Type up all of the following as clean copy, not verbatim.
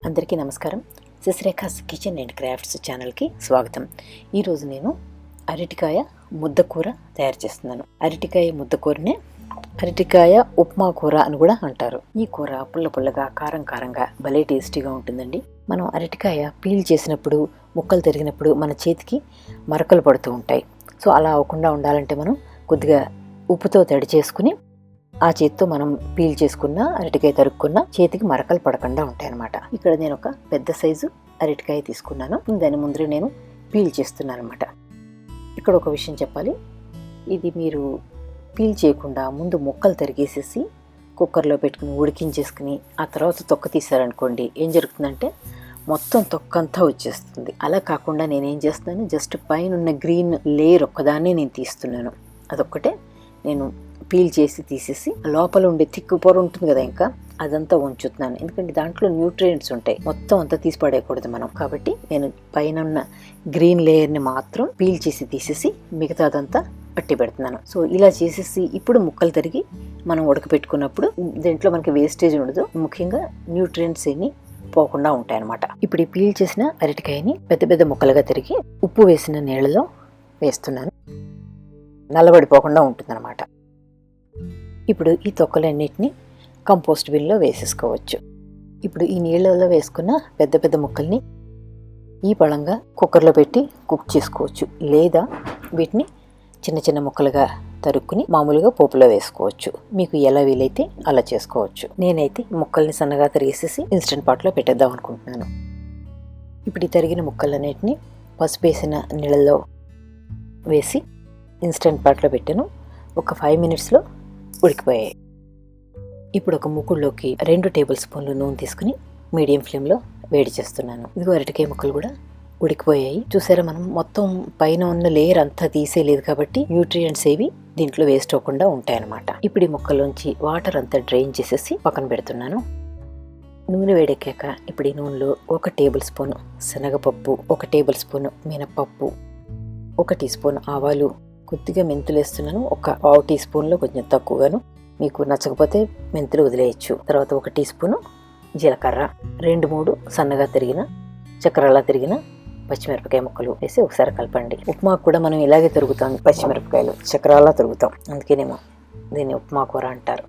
అందరికీ నమస్కారం. శశిరేఖాస్ kitchen and crafts ఛానల్కి స్వాగతం. ఈరోజు నేను అరటికాయ ముద్దకూర తయారు చేస్తున్నాను. అరటికాయ ముద్దకూరనే అరటికాయ ఉప్మా కూర అని కూడా అంటారు. ఈ కూర పుల్ల పుల్లగా కారం కారంగా భలే టేస్టీగా ఉంటుందండి. మనం అరటికాయ పీల్ చేసినప్పుడు ముక్కలు తరిగినప్పుడు మన చేతికి మరకలు పడుతూ ఉంటాయి. సో అలా అవ్వకుండా ఉండాలంటే మనం కొద్దిగా ఉప్పుతో తడి చేసుకుని ఆ చేతితో మనం పీల్ చేసుకున్న అరటికాయ తరుక్కున్న చేతికి మరకలు పడకుండా ఉంటాయి అన్నమాట. ఇక్కడ నేను ఒక పెద్ద సైజు అరటికాయ తీసుకున్నాను. దాని ముందర నేను పీల్ చేస్తున్నాను అనమాట. ఇక్కడ ఒక విషయం చెప్పాలి. ఇది మీరు పీల్ చేయకుండా ముందు ముక్కలు తరిగేసేసి కుక్కర్లో పెట్టుకుని ఉడికించేసుకుని ఆ తర్వాత తొక్క తీసారనుకోండి, ఏం జరుగుతుందంటే మొత్తం తొక్కంతా వచ్చేస్తుంది. అలా కాకుండా నేనేం చేస్తున్నాను, జస్ట్ పైన ఉన్న గ్రీన్ లేయర్ ఒక్కదాన్నే నేను తీస్తున్నాను. అదొక్కటే నేను పీల్ చేసి తీసేసి లోపల ఉండే తిక్కు పొర ఉంటుంది కదా, ఇంకా అదంతా ఉంచుతున్నాను. ఎందుకంటే దాంట్లో న్యూట్రియంట్స్ ఉంటాయి, మొత్తం అంతా తీసి పడేయకూడదు మనం. కాబట్టి నేను పైన ఉన్న గ్రీన్ లేయర్ని మాత్రం పీల్ చేసి తీసేసి మిగతా అదంతా పట్టి పెడుతున్నాను. సో ఇలా చేసేసి ఇప్పుడు ముక్కలు తరిగి మనం ఉడకపెట్టుకున్నప్పుడు దీంట్లో మనకి వేస్టేజ్ ఉండదు, ముఖ్యంగా న్యూట్రియంట్స్ ఏమి పోకుండా ఉంటాయి అన్నమాట. ఇప్పుడు ఈ పీల్ చేసిన అరటికాయని పెద్ద పెద్ద ముక్కలుగా తరిగి ఉప్పు వేసిన నీళ్ళలో వేస్తున్నాను. నల్లబడిపోకుండా ఉంటుందన్నమాట. ఇప్పుడు ఈ తొక్కలన్నిటిని కంపోస్ట్ బిన్లో వేసేసుకోవచ్చు. ఇప్పుడు ఈ నీళ్ళలో వేసుకున్న పెద్ద పెద్ద ముక్కల్ని ఈ పళంగా కుక్కర్లో పెట్టి కుక్ చేసుకోవచ్చు, లేదా వీటిని చిన్న చిన్న ముక్కలుగా తరుక్కుని మామూలుగా పోపులో వేసుకోవచ్చు. మీకు ఎలా వీలైతే అలా చేసుకోవచ్చు. నేనైతే ముక్కల్ని సన్నగా తరిగేసేసి ఇన్స్టెంట్ పాట్లో పెట్టేద్దాం అనుకుంటున్నాను. ఇప్పుడు ఈ తరిగిన ముక్కలన్నిటిని పసుపు వేసిన నీళ్ళలో వేసి ఇన్స్టెంట్ పాట్లో పెట్టాను. ఒక 5 మినిట్స్లో ఉడికిపోయాయి. ఇప్పుడు ఒక మూకుడులోకి 2 టేబుల్ స్పూన్లు నూనె తీసుకుని మీడియం ఫ్లేమ్లో వేడి చేస్తున్నాను. ఇదిగో అరటికాయ ముక్కలు కూడా ఉడికిపోయాయి. చూసారా, మనం మొత్తం పైన ఉన్న లేయర్ అంతా తీసేయలేదు కాబట్టి న్యూట్రియంట్స్ ఏవి దీంట్లో వేస్ట్ అవ్వకుండా ఉంటాయన్నమాట. ఇప్పుడు ఈ ముక్కలోంచి వాటర్ అంతా డ్రైన్ చేసేసి పక్కన పెడుతున్నాను. నూనె వేడెక్కాక ఇప్పుడు ఈ నూనెలో 1 టేబుల్ స్పూన్ శనగపప్పు, 1 టేబుల్ స్పూన్ మినపప్పు, 1 టీ స్పూన్ ఆవాలు, కొద్దిగా మెంతులు వేస్తున్నాను. ఒక 1/2 టీ స్పూన్లో కొంచెం తక్కువగాను, మీకు నచ్చకపోతే మెంతులు వదిలేయచ్చు. తర్వాత 1 టీ స్పూను జీలకర్ర, 2-3 సన్నగా తరిగిన చక్కెరలా తరిగిన పచ్చిమిరపకాయ ముక్కలు వేసి ఒకసారి కలపండి. ఉప్మాకు కూడా మనం ఇలాగే తరుగుతాం, పచ్చిమిరపకాయలు చక్కెరలా తరుగుతాం, అందుకేనేమో దీన్ని ఉప్మా కూర అంటారు.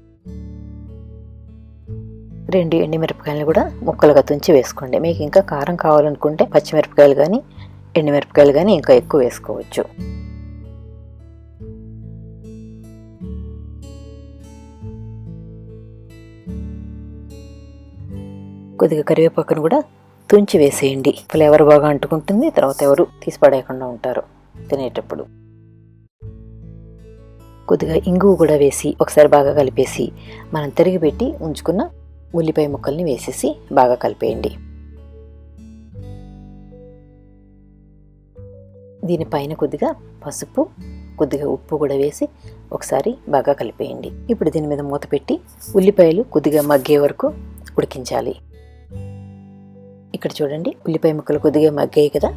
2 ఎండుమిరపకాయలు కూడా ముక్కలుగా తుంచి వేసుకోండి. మీకు ఇంకా కారం కావాలనుకుంటే పచ్చిమిరపకాయలు కానీ ఎండుమిరపకాయలు కానీ ఇంకా ఎక్కువ వేసుకోవచ్చు. కొద్దిగా కరివేపాకును కూడా తుంచి వేసేయండి. ఫ్లేవర్ బాగా అంటుకుంటుంది, తర్వాత ఎవరు తీసి పడేయకుండా ఉంటారు తినేటప్పుడు. కొద్దిగా ఇంగువ కూడా వేసి ఒకసారి బాగా కలిపేసి మనం తరిగి పెట్టి ఉంచుకున్న ఉల్లిపాయ ముక్కల్ని వేసేసి బాగా కలిపేయండి. దీనిపైన కొద్దిగా పసుపు, కొద్దిగా ఉప్పు కూడా వేసి ఒకసారి బాగా కలిపేయండి. ఇప్పుడు దీని మీద మూత పెట్టి ఉల్లిపాయలు కొద్దిగా మగ్గే వరకు ఉడికించాలి. ఇక్కడ చూడండి, ఉల్లిపాయ ముక్కలు కొద్దిగా మగ్గాయి కదా.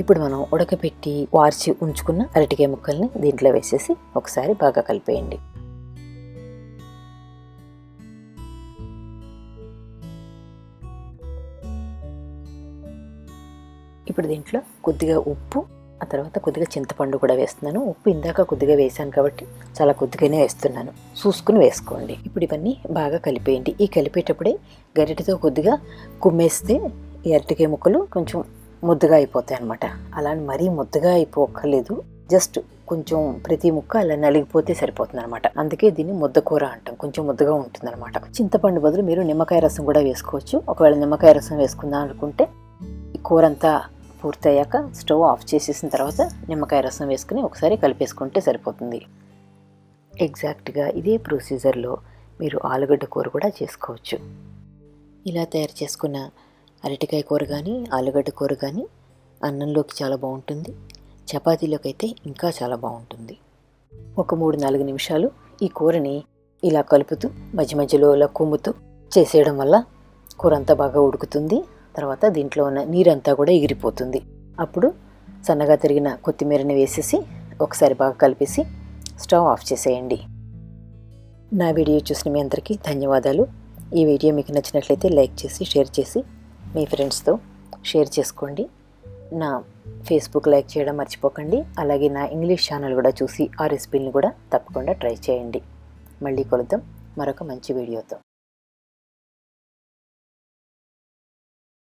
ఇప్పుడు మనం ఉడకపెట్టి వార్చి ఉంచుకున్న అరటికాయ ముక్కల్ని దీంట్లో వేసేసి ఒకసారి బాగా కలిపేయండి. ఇప్పుడు దీంట్లో కొద్దిగా ఉప్పు, ఆ తర్వాత కొద్దిగా చింతపండు కూడా వేస్తున్నాను. ఉప్పు ఇందాక కొద్దిగా వేసాను కాబట్టి చాలా కొద్దిగానే వేస్తున్నాను, చూసుకుని వేసుకోండి. ఇప్పుడు ఇవన్నీ బాగా కలిపేయండి. ఈ కలిపేటప్పుడే గరిటెతో కొద్దిగా కుమ్మేస్తే ఈ అరటికాయ ముక్కలు కొంచెం ముద్దగా అయిపోతాయి అన్నమాట. అలా మరీ ముద్దగా అయిపోక్కర్లేదు, జస్ట్ కొంచెం ప్రతి ముక్క అలా నలిగిపోతే సరిపోతుంది అనమాట. అందుకే దీన్ని ముద్దకూర అంటాం, కొంచెం ముద్దగా ఉంటుంది అనమాట. చింతపండు బదులు మీరు నిమ్మకాయ రసం కూడా వేసుకోవచ్చు. ఒకవేళ నిమ్మకాయ రసం వేసుకుందాం అనుకుంటే ఈ కూర అంతా పూర్తయ్యాక స్టవ్ ఆఫ్ చేసేసిన తర్వాత నిమ్మకాయ రసం వేసుకుని ఒకసారి కలిపేసుకుంటే సరిపోతుంది. ఎగ్జాక్ట్గా ఇదే ప్రొసీజర్లో మీరు ఆలుగడ్డ కూర కూడా చేసుకోవచ్చు. ఇలా తయారు చేసుకున్న అరటికాయ కూర కానీ ఆలుగడ్డ కూర కానీ అన్నంలోకి చాలా బాగుంటుంది, చపాతీలోకి అయితే ఇంకా చాలా బాగుంటుంది. ఒక 3-4 నిమిషాలు ఈ కూరని ఇలా కలుపుతూ మధ్య మధ్యలో ఇలా కుమ్ముతూ చేసేయడం వల్ల కూర అంతా బాగా ఉడుకుతుంది. తర్వాత దీంట్లో ఉన్న నీరంతా కూడా ఎగిరిపోతుంది. అప్పుడు సన్నగా తరిగిన కొత్తిమీరని వేసేసి ఒకసారి బాగా కలిపేసి స్టవ్ ఆఫ్ చేసేయండి. నా వీడియో చూసిన మీ అందరికీ ధన్యవాదాలు. ఈ వీడియో మీకు నచ్చినట్లయితే లైక్ చేసి షేర్ చేసి మీ ఫ్రెండ్స్తో షేర్ చేసుకోండి. నా ఫేస్బుక్ లైక్ చేయడం మర్చిపోకండి. అలాగే నా ఇంగ్లీష్ ఛానల్ కూడా చూసి ఆ రెసిపీని కూడా తప్పకుండా ట్రై చేయండి. మళ్ళీ కలుద్దాం మరొక మంచి వీడియోతో.